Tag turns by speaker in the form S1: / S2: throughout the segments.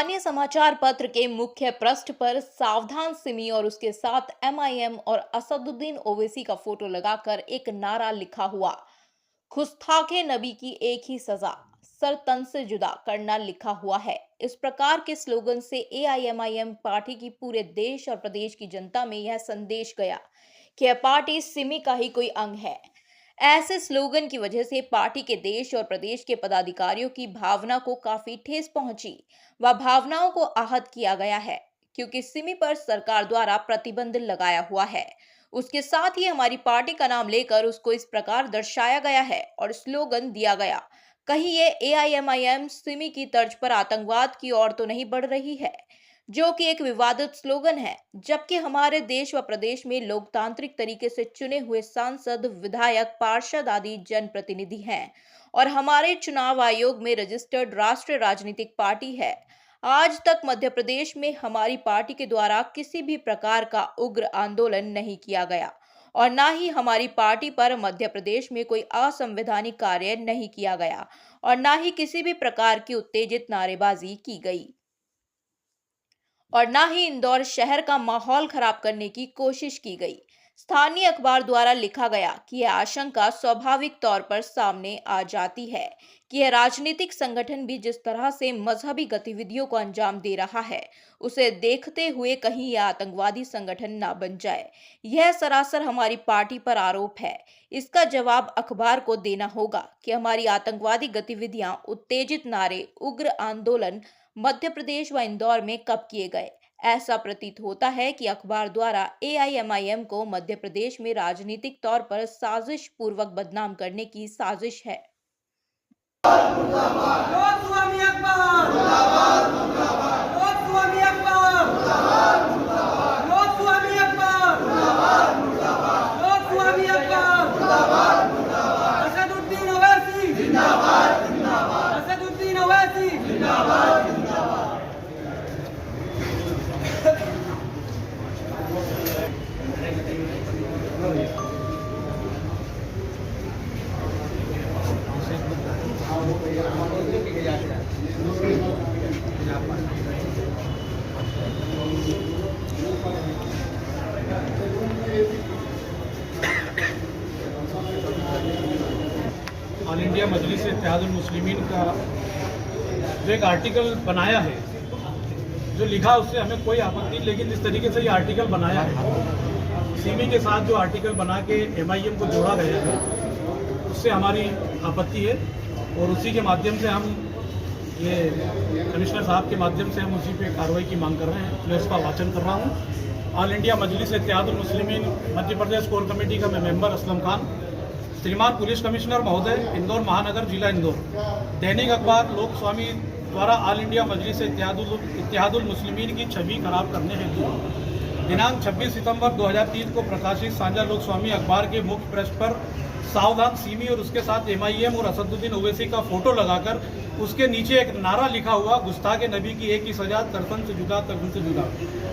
S1: स्थानीय समाचार पत्र के मुख्य पृष्ठ पर सावधान सिमी और उसके साथ एमआईएम और असदुद्दीन ओवैसी का फोटो लगाकर एक नारा लिखा हुआ, गुस्ताखे नबी की एक ही सजा, सर तन से जुदा करना लिखा हुआ है। इस प्रकार के स्लोगन से एआईएमआईएम पार्टी की पूरे देश और प्रदेश की जनता में यह संदेश गया कि यह पार्टी सिमी का ही कोई अंग है। ऐसे स्लोगन की वजह से पार्टी के देश और प्रदेश के पदाधिकारियों की भावना को काफी ठेस पहुंची व भावनाओं को आहत किया गया है, क्योंकि सिमी पर सरकार द्वारा प्रतिबंध लगाया हुआ है। उसके साथ ही हमारी पार्टी का नाम लेकर उसको इस प्रकार दर्शाया गया है और स्लोगन दिया गया। कहीं ये एआईएमआईएम सिमी की तर्ज पर आतंकवाद की ओर तो नहीं बढ़ रही है, जो कि एक विवादित स्लोगन है, जबकि हमारे देश व प्रदेश में लोकतांत्रिक तरीके से चुने हुए सांसद, विधायक, पार्षद आदि जनप्रतिनिधि हैं और हमारे चुनाव आयोग में रजिस्टर्ड राष्ट्रीय राजनीतिक पार्टी है। आज तक मध्य प्रदेश में हमारी पार्टी के द्वारा किसी भी प्रकार का उग्र आंदोलन नहीं किया गया और न ही हमारी पार्टी पर मध्य प्रदेश में कोई असंवैधानिक कार्य नहीं किया गया और न ही किसी भी प्रकार की उत्तेजित नारेबाजी की गई और न ही इंदौर शहर का माहौल खराब करने की कोशिश की गई। स्थानीय अखबार द्वारा लिखा गया कि यह आशंका स्वाभाविक तौर पर सामने आ जाती है कि यह राजनीतिक संगठन भी जिस तरह से मजहबी गतिविधियों को अंजाम दे रहा है, उसे देखते हुए कहीं यह आतंकवादी संगठन ना बन जाए। यह सरासर हमारी पार्टी पर आरोप है। इसका जवाब अखबार को देना होगा कि हमारी आतंकवादी गतिविधियां, उत्तेजित नारे, उग्र आंदोलन मध्य प्रदेश व इंदौर में कब किए गए। ऐसा प्रतीत होता है कि अखबार द्वारा एआईएमआईएम को मध्य प्रदेश में राजनीतिक तौर पर साजिश पूर्वक बदनाम करने की साजिश है।
S2: ऑल इंडिया मजलिस इत्तेहादुल मुस्लिमीन का जो एक आर्टिकल बनाया है, जो लिखा उससे हमें कोई आपत्ति, लेकिन जिस तरीके से ये आर्टिकल बनाया है, सिमी के साथ जो आर्टिकल बना के एमआईएम को जोड़ा गया है, उससे हमारी आपत्ति है और उसी के माध्यम से हम ये कमिश्नर साहब के माध्यम से हम उसी पे कार्रवाई की मांग कर रहे हैं। मैं इसका वाचन कर रहा हूँ। ऑल इंडिया मजलिस इत्तेहादुल मुस्लिमीन मध्य प्रदेश कोर कमेटी का मैं मेंबर असलम खान, श्रीमान पुलिस कमिश्नर महोदय, इंदौर महानगर, जिला इंदौर। दैनिक अखबार लोकस्वामी द्वारा ऑल इंडिया मजलिस इत्तेहादुल मुस्लिमीन की छवि खराब करने हेतु दिनांक 26 सितंबर 2003 को प्रकाशित साझा लोकस्वामी अखबार के मुख्य पृष्ठ पर सावधान सिमी और उसके साथ एमआईएम और असदुद्दीन ओवैसी का फोटो लगाकर उसके नीचे एक नारा लिखा हुआ, गुस्ताखे नबी की एक ही सजा, तरतन से जुदा, तरतन से जुदा,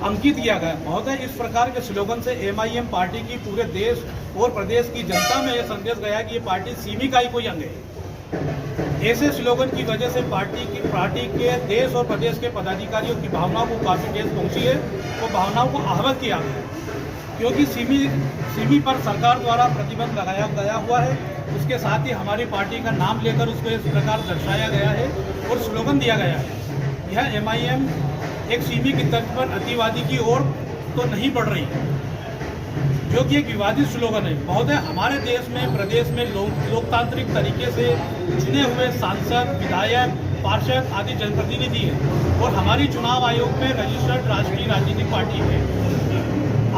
S2: अंकित किया गया। महोदय, इस प्रकार के स्लोगन से एमआईएम पार्टी की पूरे देश और प्रदेश की जनता में यह संदेश गया कि ये पार्टी सिमी का ही कोई अंग है। ऐसे स्लोगन की वजह से पार्टी के देश और प्रदेश के पदाधिकारियों की भावनाओं को काफी ठेस पहुंची है, वो भावनाओं को आहत किया गया, क्योंकि सिमी पर सरकार द्वारा प्रतिबंध लगाया गया हुआ है। उसके साथ ही हमारी पार्टी का नाम लेकर उसको इस प्रकार दर्शाया गया है और स्लोगन दिया गया है। यह एमआईएम एक सिमी की तर्ज पर अतिवादी की ओर तो नहीं बढ़ रही है, जो कि एक विवादित स्लोगन है। महोदय, हमारे देश में, प्रदेश में लोकतांत्रिक तरीके से चुने हुए सांसद, विधायक, पार्षद आदि जनप्रतिनिधि हैं और हमारी चुनाव आयोग में रजिस्टर्ड राष्ट्रीय राजनीतिक पार्टी है।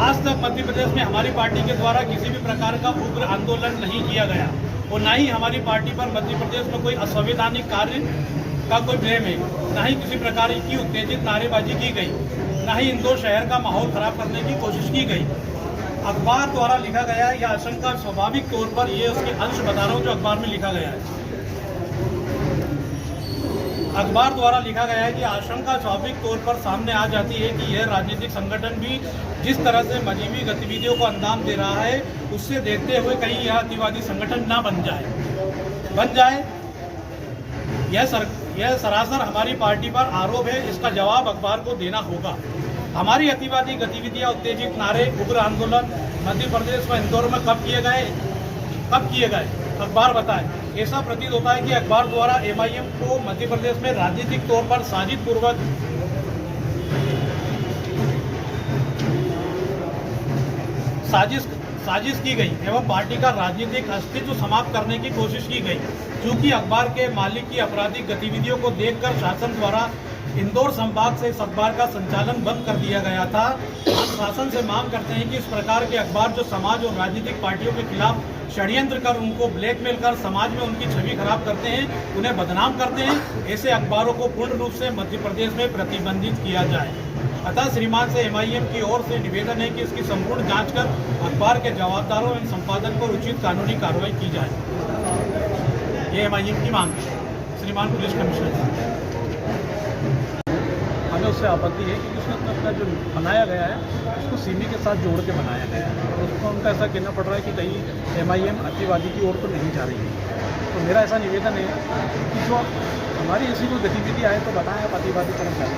S2: आज तक मध्य प्रदेश में हमारी पार्टी के द्वारा किसी भी प्रकार का उग्र आंदोलन नहीं किया गया और न ही हमारी पार्टी पर मध्य प्रदेश में कोई असंवैधानिक कार्य का कोई ब्लेम है, न ही किसी प्रकार की उत्तेजित नारेबाजी की गई, न ही इंदौर शहर का माहौल खराब करने की कोशिश की गई। अखबार द्वारा लिखा गया है, यह आशंका स्वाभाविक तौर पर, ये उसके अंश बता रहा हूँ जो अखबार में लिखा गया है। अखबार द्वारा लिखा गया है कि आशंका स्वाभाविक तौर पर सामने आ जाती है कि यह राजनीतिक संगठन भी जिस तरह से मजहबी गतिविधियों को अंजाम दे रहा है, उससे देखते हुए कहीं यह अतिवादी संगठन ना बन जाए। यह यह सरासर हमारी पार्टी पर आरोप है। इसका जवाब अखबार को देना होगा। हमारी अतिवादी गतिविधियां, उत्तेजित नारे, उग्र आंदोलन मध्य प्रदेश व इंदौर में कब किए गए अखबार बताए। ऐसा प्रतीत होता है कि अखबार द्वारा MIM को मध्य प्रदेश में राजनीतिक तौर पर साजिश की गई एवं पार्टी का राजनीतिक अस्तित्व समाप्त करने की कोशिश की गई। क्योंकि अखबार के मालिक की आपराधिक गतिविधियों को देखकर शासन द्वारा इंदौर संभाग से इस अखबार का संचालन बंद कर दिया गया था। हम शासन से मांग करते हैं कि इस प्रकार के अखबार जो समाज और राजनीतिक पार्टियों के खिलाफ षड्यंत्र कर, उनको ब्लैकमेल कर समाज में उनकी छवि खराब करते हैं, उन्हें बदनाम करते हैं, ऐसे अखबारों को पूर्ण रूप से मध्य प्रदेश में प्रतिबंधित किया जाए। अतः श्रीमान से MIM की ओर से निवेदन है कि इसकी संपूर्ण जांच कर अखबार के जवाबदारों एवं संपादक पर उचित कानूनी कार्रवाई की जाए। ये MIM की मांग है श्रीमान पुलिस कमिश्नर। हमें उससे आपत्ति है कि उसमें अपना जो बनाया गया है उसको सीमी के साथ जोड़ के बनाया गया है। उसको उनका ऐसा कहना पड़ रहा है कि कहीं MIM अतिवादी की ओर तो नहीं जा रही है। तो मेरा ऐसा निवेदन है कि जो हमारी ऐसी कोई गतिविधि आए तो बताएं आप अतिवादी तरफ जाए।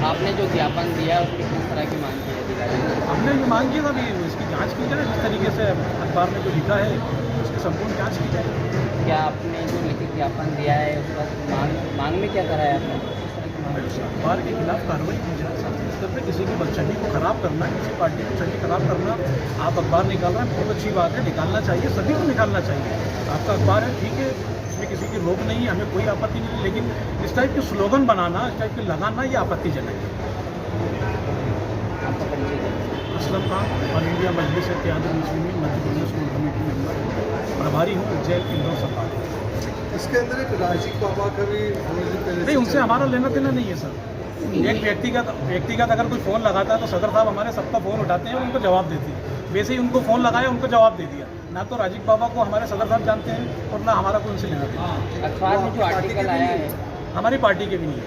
S3: आपने जो ज्ञापन दिया उसकी किस तरह की मांग की है अधिकारी?
S2: हमने ये मांग किया था कि इसकी जांच की जाए। जिस तरीके से अखबार में जो लिखा है उसकी संपूर्ण जांच की जाए।
S3: क्या आपने जो लिखित ज्ञापन दिया है उसका मांग में क्या करा है आपने?
S2: अखबार के खिलाफ कार्रवाई की जाए। इस तरह से किसी की छवि को खराब करना, किसी पार्टी की छवि खराब करना, आप अखबार निकाल रहे हैं बहुत अच्छी बात है, निकालना चाहिए, सभी को निकालना चाहिए। आपका अखबार है, ठीक है, इसमें किसी की रोक नहीं है, हमें कोई आपत्ति नहीं, लेकिन इस टाइप के स्लोगन बनाना, इस टाइप के लगाना ये आपत्तिजनक है। असलम खान, ऑल इंडिया मजलिस Ittehadul Muslimeen Madhya Pradesh core committee member, प्रभारी हूँ उज्जैन इंदौर संभाग।
S4: इसके अंदर एक राजीव बाबा का भी
S2: नहीं, उनसे हमारा लेना देना नहीं है सर। एक व्यक्तिगत अगर कोई फ़ोन लगाता है तो सदर साहब हमारे सबका फ़ोन उठाते हैं और उनको जवाब देते हैं। वैसे ही उनको फ़ोन लगाया, उनको जवाब दे दिया। ना तो राजीव बाबा को हमारे सदर साहब जानते हैं और ना हमारा कोई उनसे लेना देना।
S3: अखबार में जो आर्टिकल आया है
S2: हमारी पार्टी के भी नहीं है,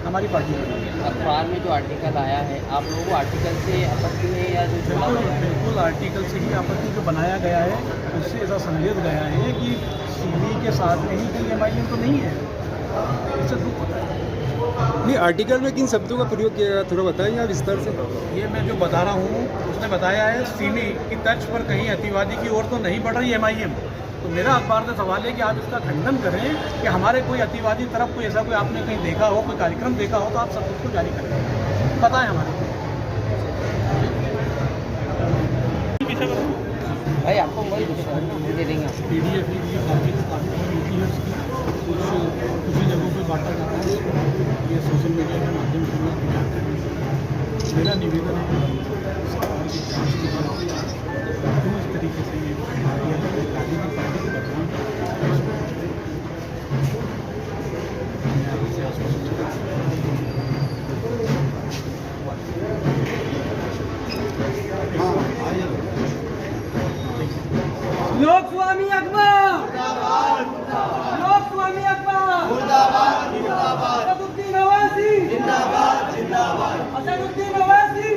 S2: हमारी पार्टी के नहीं है।
S3: अखबार में जो आर्टिकल आया है आप लोगों को आर्टिकल से आपत्ति है या जो जोड़ा गया है?
S2: बिल्कुल आर्टिकल से ही आपत्ति जो बनाया गया है उससे ऐसा संदेश गया है कि सीवी के साथ में ही कोई MIM तो नहीं है। इससे दुख होता है।
S4: नहीं, आर्टिकल में किन शब्दों का प्रयोग किया गया थोड़ा बताइए आप विस्तार से।
S2: ये मैं जो बता रहा हूँ उसने बताया है सीमी की तर्ज पर कहीं अतिवादी की ओर तो नहीं बढ़ रही MIM। तो मेरा अखबार से सवाल है कि आप इसका खंडन करें कि हमारे कोई अतिवादी तरफ कोई ऐसा कोई आपने कहीं देखा हो, कोई कार्यक्रम देखा हो तो आप सब उसको जारी करें, बताएं हमारे।
S3: भाई आपको मोबाइल दे देंगे।
S2: PDF काफ़ी ड्यूटी है उसकी, कुछ जगहों पर बांटा जाता है। ये सोशल मीडिया के माध्यम से मेरा निवेदन है सरकार की जांच की जाए। क्यों इस तरीके से ये पार्टी को बदनाम
S5: लोक स्वामी अकबर, लोक स्वामी अकबर, असदुद्दीन अवैसी, असदुद्दीन अवैसी।